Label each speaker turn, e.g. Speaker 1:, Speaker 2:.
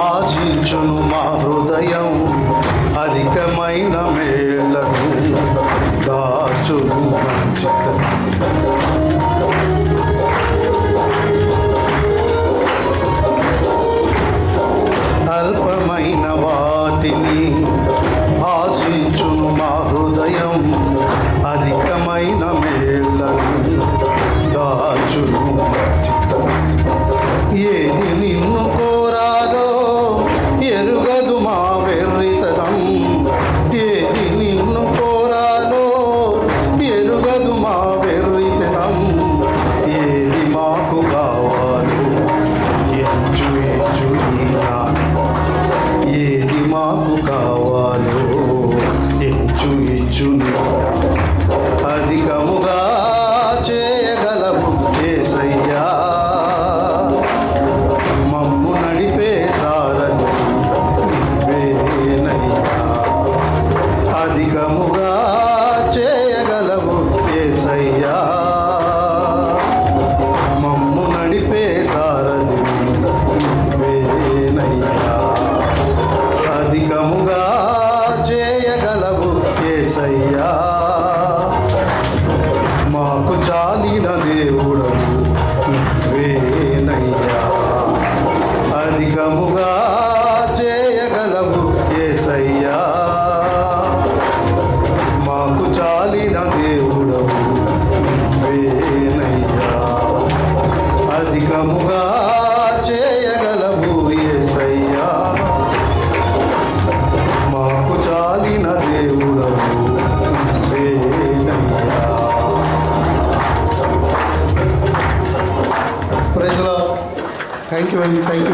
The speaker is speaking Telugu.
Speaker 1: ఆశించును మా హృదయం, అధికమైన మేళ్లను దాచును మంచితనం. అల్పమైన వాటిని ఆశించును మా హృదయం, అధికమైన మేళ్లను దాచును మంచితనం. ఏది నిన్ను కోరాలో ఎరుగదు మా వెర్రితనం, ఏది నిన్ను కోరాలో ఎరుగదు మా వెర్రితనం. ఏది మాకు కావాలో ఎంచు ఎంచు ఏది మాకు కావాలో ఎంచు ఇచ్చు అధికముగా చేయగలవు యేసయ్యా. మమ్ము నడిపే సారథి నువ్వేనయ్యా. అధికముగా చేయగలవు యేసయ్యా. మమ్ము నడిపే సారథి నువ్వేనయ్యా. అధికముగా చేయగలవు యేసయ్యా. మాకు చాలిన దేవుడవు నువ్వేనయ్యా. అధికముగా చేయగలవు యేసయ్యా. మాకు చాలిన దేవుడవు నువ్వేనయ్యా. అధికముగా చేయగలవు యేసయ్యా. మాకు చాలిన దేవుడవు నువ్వేనయ్యా. Praise the lord. Thank you అండి. Thank you.